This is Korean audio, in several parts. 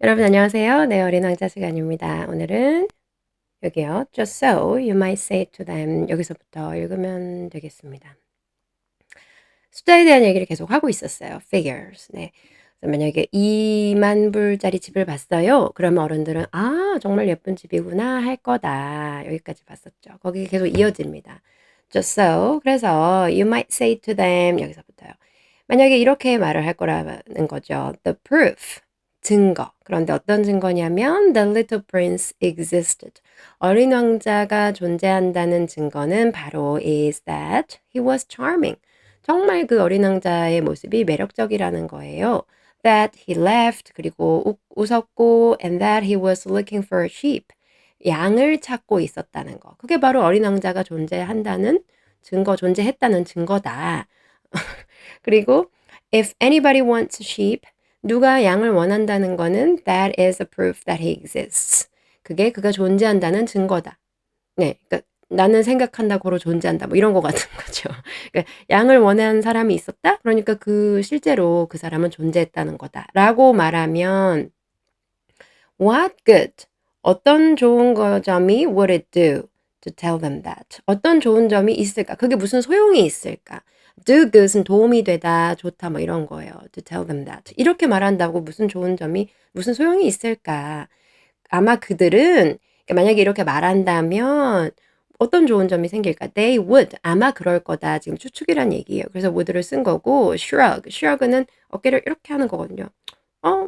여러분 안녕하세요. 네, 어린 왕자 시간입니다. 오늘은 여기요. Just so you might say to them 여기서부터 읽으면 되겠습니다. 숫자에 대한 얘기를 계속 하고 있었어요. figures. 네. 그래서 만약에 2만 불짜리 집을 봤어요. 그러면 어른들은 아, 정말 예쁜 집이구나 할 거다. 여기까지 봤었죠. 거기 계속 이어집니다. Just so. 그래서 you might say to them 여기서부터요. 만약에 이렇게 말을 할 거라는 거죠. The proof. 증거. 그런데 어떤 증거냐면 The Little Prince existed. 어린 왕자가 존재한다는 증거는 바로 is that he was charming. 정말 그 어린 왕자의 모습이 매력적이라는 거예요. That he laughed 그리고 웃었고 and that he was looking for sheep. 양을 찾고 있었다는 거. 그게 바로 어린 왕자가 존재한다는 증거, 존재했다는 증거다. 그리고 if anybody wants sheep, 누가 양을 원한다는 거는 that is a proof that he exists. 그게 그가 존재한다는 증거다. 네, 그러니까 나는 생각한다, 고로 존재한다, 뭐 이런 거 같은 거죠. 그러니까 양을 원하는 사람이 있었다? 그러니까 그 실제로 그 사람은 존재했다는 거다라고 말하면 what good? 어떤 좋은 점이 would it do to tell them that? 어떤 좋은 점이 있을까? 그게 무슨 소용이 있을까? do good은 도움이 되다, 좋다, 뭐 이런 거예요. to tell them that. 이렇게 말한다고 무슨 좋은 점이, 무슨 소용이 있을까? 아마 그들은 만약에 이렇게 말한다면 어떤 좋은 점이 생길까? They would. 아마 그럴 거다. 지금 추측이란 얘기예요. 그래서 would를 쓴 거고 shrug. shrug는 어깨를 이렇게 하는 거거든요.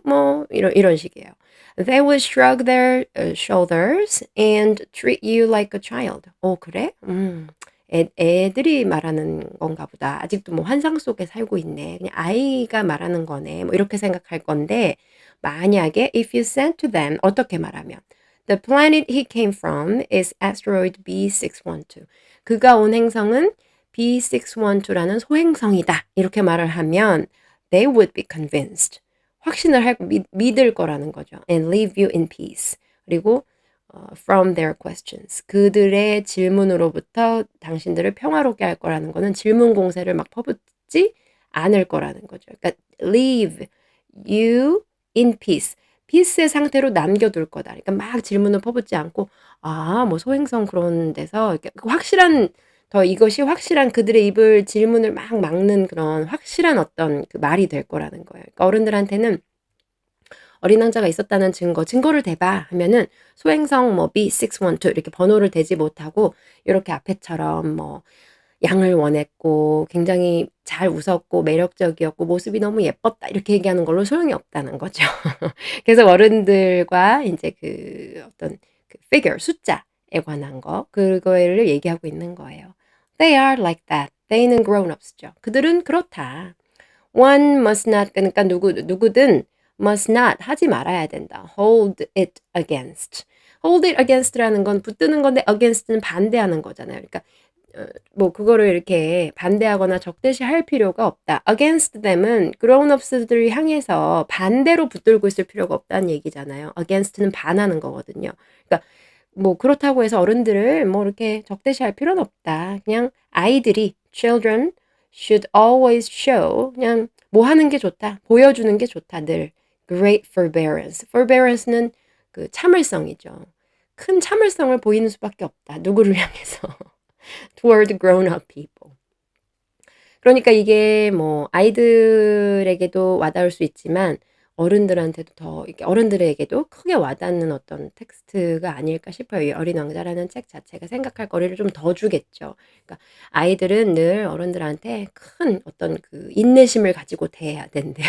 뭐 이런 식이에요. They would shrug their shoulders and treat you like a child. 그래? 애들이 말하는 건가 보다. 아직도 뭐 환상 속에 살고 있네. 그냥 아이가 말하는 거네. 뭐 이렇게 생각할 건데 만약에 if you said to them 어떻게 말하면 The planet he came from is asteroid B612. 그가 온 행성은 B612라는 소행성이다. 이렇게 말을 하면 they would be convinced. 확신을 할 믿을 거라는 거죠. And leave you in peace. 그리고 from their questions. 그들의 질문으로부터 당신들을 평화롭게 할 거라는 거는 질문 공세를 막 퍼붓지 않을 거라는 거죠. 그러니까 leave you in peace. peace의 상태로 남겨둘 거다. 그러니까 막 질문을 퍼붓지 않고 뭐 소행성 그런 데서 이렇게 확실한 이것이 확실한 그들의 입을 질문을 막 막는 그런 확실한 어떤 그 말이 될 거라는 거예요. 그러니까 어른들한테는 어린 왕자가 있었다는 증거를 대봐 하면은 소행성 뭐 B612 이렇게 번호를 대지 못하고 이렇게 앞에처럼 뭐 양을 원했고 굉장히 잘 웃었고 매력적이었고 모습이 너무 예뻤다 이렇게 얘기하는 걸로 소용이 없다는 거죠. 그래서 어른들과 이제 그 어떤 그 figure 숫자에 관한 그거를 얘기하고 있는 거예요. They are like that. they는 grown-ups죠. 그들은 그렇다. One must not 그러니까 누구든 must not 하지 말아야 된다. hold it against. hold it against라는 건 붙드는 건데 against는 반대하는 거잖아요. 그러니까 뭐 그거를 이렇게 반대하거나 적대시할 필요가 없다. against them은 grown-ups들을 향해서 반대로 붙들고 있을 필요가 없다는 얘기잖아요. against는 반하는 거거든요. 그러니까 뭐 그렇다고 해서 어른들을 뭐 이렇게 적대시할 필요는 없다. 그냥 아이들이 children should always show 그냥 뭐 하는 게 좋다. 보여주는 게 좋다. 늘 great forbearance. forbearance는 그 참을성이죠. 큰 참을성을 보이는 수밖에 없다. 누구를 향해서. toward grown-up people. 그러니까 이게 뭐 아이들에게도 와닿을 수 있지만 어른들한테도 더 이렇게 어른들에게도 크게 와닿는 어떤 텍스트가 아닐까 싶어요. 이 어린 왕자라는 책 자체가 생각할 거리를 좀 더 주겠죠. 그러니까 아이들은 늘 어른들한테 큰 어떤 그 인내심을 가지고 대해야 된대요.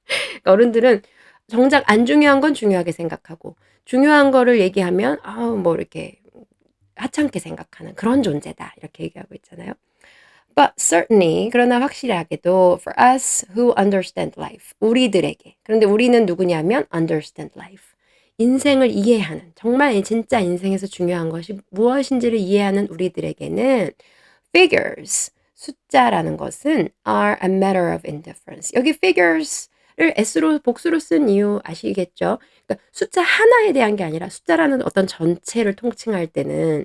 그러니까 어른들은 정작 안 중요한 건 중요하게 생각하고 중요한 거를 얘기하면 뭐 이렇게 하찮게 생각하는 그런 존재다. 이렇게 얘기하고 있잖아요. But certainly 그러나 확실하게도 for us who understand life 우리들에게 그런데 우리는 누구냐면 understand life 인생을 이해하는 정말 진짜 인생에서 중요한 것이 무엇인지를 이해하는 우리들에게는 figures 숫자라는 것은 are a matter of indifference. 여기 figures를 s로 복수로 쓴 이유 아시겠죠? 그러니까 숫자 하나에 대한 게 아니라 숫자라는 어떤 전체를 통칭할 때는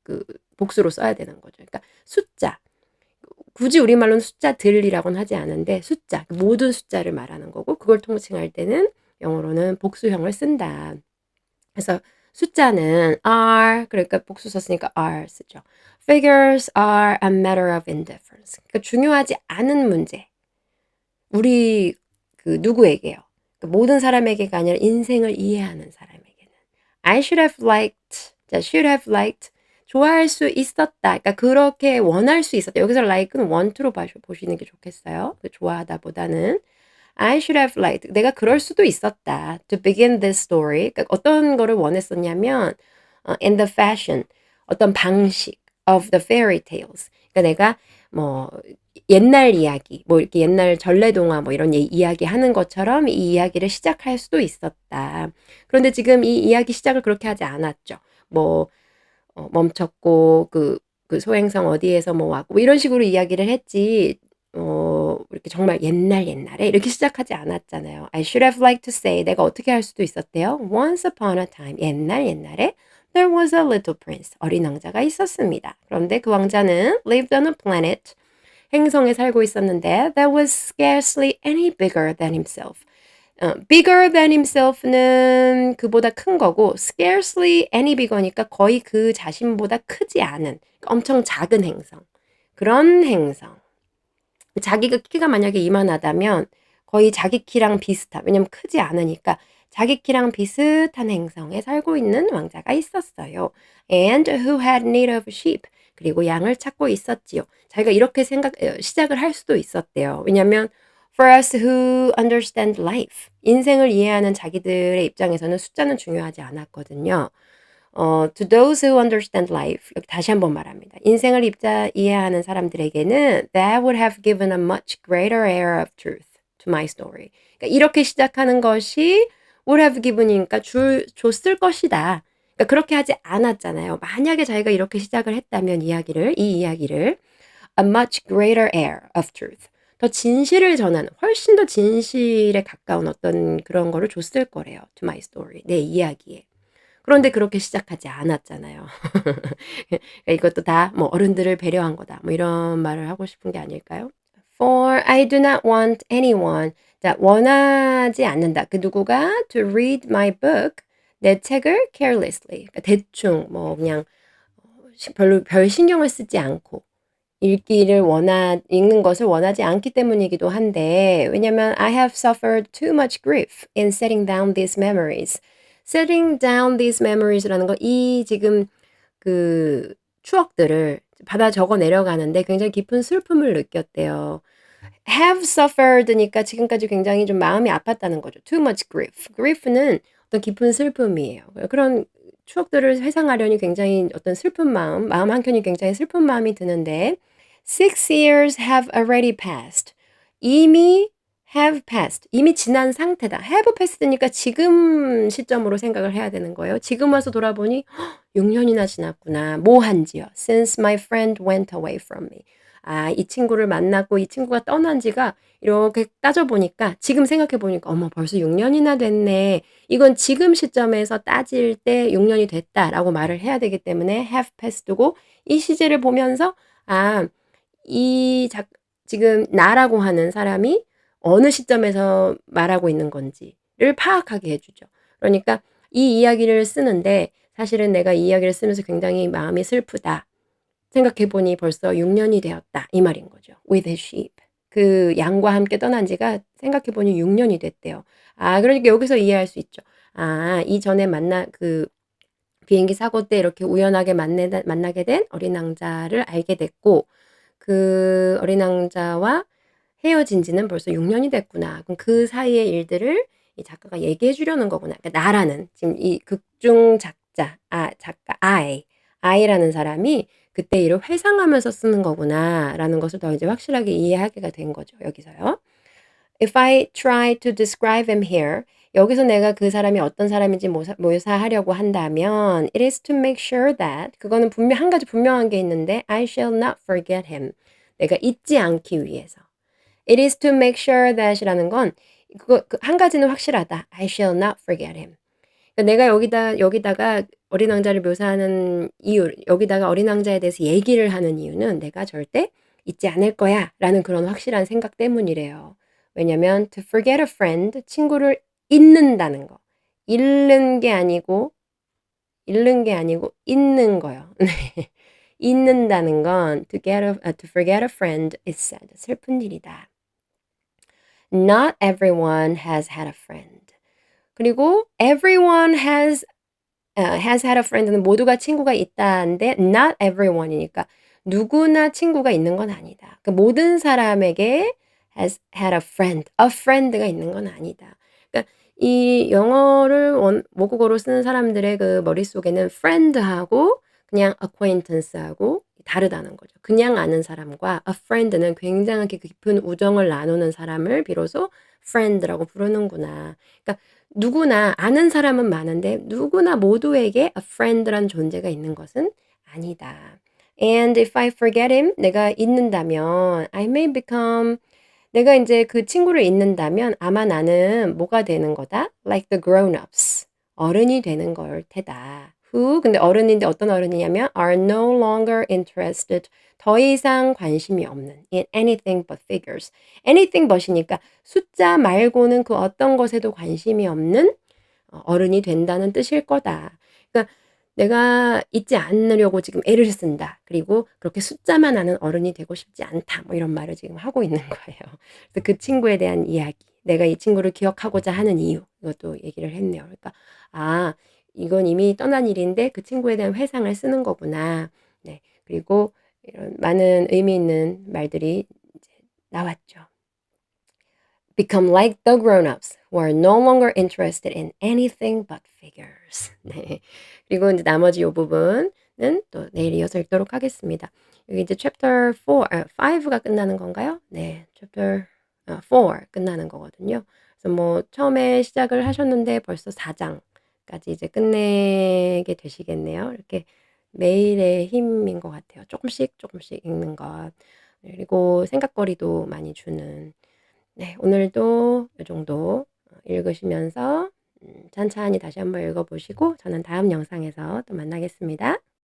그 복수로 써야 되는 거죠. 그러니까 숫자 굳이 우리말로는 숫자들이라고는 하지 않은데 숫자 모든 숫자를 말하는 거고 그걸 통칭할 때는 영어로는 복수형을 쓴다. 그래서 숫자는 are 그러니까 복수 썼으니까 are 쓰죠. Figures are a matter of indifference. 그러니까 중요하지 않은 문제. 우리 그 누구에게요? 그 모든 사람에게가 아니라 인생을 이해하는 사람에게는. I should have liked. 자, should have liked. 좋아할 수 있었다. 그러니까 그렇게 원할 수 있었다. 여기서 like는 want to로 보시는 게 좋겠어요. 그 좋아하다보다는. I should have liked. 내가 그럴 수도 있었다. To begin this story. 그러니까 어떤 거를 원했었냐면 in the fashion. 어떤 방식 of the fairy tales. 그러니까 내가 뭐 옛날 이야기, 뭐 이렇게 옛날 전래동화 뭐 이런 이야기 하는 것처럼 이 이야기를 시작할 수도 있었다. 그런데 지금 이 이야기 시작을 그렇게 하지 않았죠. 뭐 멈췄고 그 소행성 어디에서 뭐 왔고 뭐 이런 식으로 이야기를 했지. 이렇게 정말 옛날에 이렇게 시작하지 않았잖아요. I should have liked to say 내가 어떻게 할 수도 있었대요. Once upon a time 옛날에 there was a little prince 어린 왕자가 있었습니다. 그런데 그 왕자는 lived on a planet 행성에 살고 있었는데 that was scarcely any bigger than himself. bigger than himself는 그보다 큰 거고 scarcely any bigger니까 거의 그 자신보다 크지 않은 엄청 작은 행성. 그런 행성. 자기가 키가 만약에 이만하다면 거의 자기 키랑 비슷한 왜냐면 크지 않으니까 자기 키랑 비슷한 행성에 살고 있는 왕자가 있었어요. And who had need of sheep. 그리고 양을 찾고 있었지요. 자기가 이렇게 시작을 할 수도 있었대요. 왜냐면 for us who understand life. 인생을 이해하는 자기들의 입장에서는 숫자는 중요하지 않았거든요. to those who understand life. 여기 다시 한번 말합니다. 인생을 이해하는 사람들에게는 that would have given a much greater air of truth to my story. 그러니까 이렇게 시작하는 것이 would have given이니까 줬을 것이다. 그러니까 그렇게 하지 않았잖아요. 만약에 자기가 이렇게 시작을 했다면 이 이야기를 a much greater air of truth. 더 진실을 전하는 훨씬 더 진실에 가까운 어떤 그런 거를 줬을 거래요. to my story. 내 이야기에. 그런데 그렇게 시작하지 않았잖아요. 그러니까 이것도 다 뭐 어른들을 배려한 거다. 뭐 이런 말을 하고 싶은 게 아닐까요? For I do not want anyone. 자, 원하지 않는다. 그 누구가 to read my book. 내 책을 carelessly. 그러니까 대충 뭐 그냥 별로 별 신경을 쓰지 않고 읽는 것을 원하지 않기 때문이기도 한데 왜냐면 I have suffered too much grief in setting down these memories. setting down these memories라는 거 이 지금 그 추억들을 받아 적어 내려가는데 굉장히 깊은 슬픔을 느꼈대요. have suffered니까 지금까지 굉장히 좀 마음이 아팠다는 거죠. too much grief. grief는 어떤 깊은 슬픔이에요. 그런 추억들을 회상하려니 굉장히 어떤 슬픈 마음 한켠이 굉장히 슬픈 마음이 드는데 6 years have already passed. 이미 have passed. 이미 지난 상태다. have passed니까 지금 시점으로 생각을 해야 되는 거예요. 지금 와서 돌아보니 6년이나 지났구나. 뭐 한지요? Since my friend went away from me. 아, 이 친구를 만났고 이 친구가 떠난 지가 이렇게 따져보니까 지금 생각해보니까 어머 벌써 6년이나 됐네. 이건 지금 시점에서 따질 때 6년이 됐다라고 말을 해야 되기 때문에 have passed고 이 시제를 보면서 아, 지금 나라고 하는 사람이 어느 시점에서 말하고 있는 건지를 파악하게 해주죠. 그러니까 이 이야기를 쓰는데 사실은 내가 이 이야기를 쓰면서 굉장히 마음이 슬프다. 생각해보니 벌써 6년이 되었다. 이 말인 거죠. With his sheep. 그 양과 함께 떠난 지가 생각해보니 6년이 됐대요. 아, 그러니까 여기서 이해할 수 있죠. 아, 이전에 비행기 사고 때 이렇게 우연하게 만나게 된 어린 왕자를 알게 됐고, 그 어린 왕자와 헤어진 지는 벌써 6년이 됐구나. 그럼 그 사이의 일들을 이 작가가 얘기해 주려는 거구나. 그러니까 나라는 지금 이 극중 작가 I라는 사람이 그때 일을 회상하면서 쓰는 거구나라는 것을 더 이제 확실하게 이해하게 된 거죠. 여기서요. If I try to describe him here, 여기서 내가 그 사람이 어떤 사람인지 묘사하려고 한다면 it is to make sure that 그거는 한 가지 분명한 게 있는데 I shall not forget him. 내가 잊지 않기 위해서. It is to make sure that이라는 건 한 가지는 확실하다. I shall not forget him. 그러니까 내가 여기다가 어린 왕자를 묘사하는 이유, 여기다가 어린 왕자에 대해서 얘기를 하는 이유는 내가 절대 잊지 않을 거야라는 그런 확실한 생각 때문이래요. 왜냐면 to forget a friend, 친구를 잊는다는 거. 잃는 게 아니고 잃는 게 아니고 잊는 거요. 네. 잊는다는 건 to forget a friend is sad. 슬픈 일이다. Not everyone has had a friend. 그리고 everyone has had a friend는 모두가 친구가 있다인데 not everyone이니까 누구나 친구가 있는 건 아니다. 그 모든 사람에게 has had a friend가 있는 건 아니다. 그러니까 이 영어를 모국어로 쓰는 사람들의 그 머릿속에는 friend하고 그냥 acquaintance하고 다르다는 거죠. 그냥 아는 사람과 a friend는 굉장하게 깊은 우정을 나누는 사람을 비로소 friend라고 부르는구나. 그러니까 누구나 아는 사람은 많은데 누구나 모두에게 a friend란 존재가 있는 것은 아니다. And if I forget him, 내가 잊는다면 I may become 내가 인제 그 친구를 잊는다면 아마 나는 뭐가 되는 거다? Like the grown-ups. 어른이 되는 걸 테다. Who 근데 어른인데 어떤 어른이냐면 are no longer interested. 더 이상 관심이 없는 in anything but figures. anything but이니까 숫자 말고는 그 어떤 것에도 관심이 없는 어른이 된다는 뜻일 거다. 그러니까 내가 잊지 않으려고 지금 애를 쓴다. 그리고 그렇게 숫자만 아는 어른이 되고 싶지 않다. 뭐 이런 말을 지금 하고 있는 거예요. 그래서 그 친구에 대한 이야기, 내가 이 친구를 기억하고자 하는 이유, 이것도 얘기를 했네요. 그러니까 아, 이건 이미 떠난 일인데 그 친구에 대한 회상을 쓰는 거구나. 네. 그리고 이런 많은 의미 있는 말들이 이제 나왔죠. Become like the grown-ups who are no longer interested in anything but figures. 네. 그리고 인제 나머지 요 부분은 또 내일 이어서 읽도록 하겠습니다. 여기 이제 chapter 4 5가 끝나는 건가요? 네. chapter 4 끝나는 거거든요. 그래서 뭐 처음에 시작을 하셨는데 벌써 4 장까지 이제 끝내게 되시겠네요. 이렇게 매일의 힘인 것 같아요. 쪼끔씩 쪼끔씩 읽는 것. 네 그리고 생각거리도 많이 주는 네. 오늘도 요 정도 읽으시면서 천천히 다시 한번 읽어 보시고 저는 다음 영상에서 또 만나겠습니다.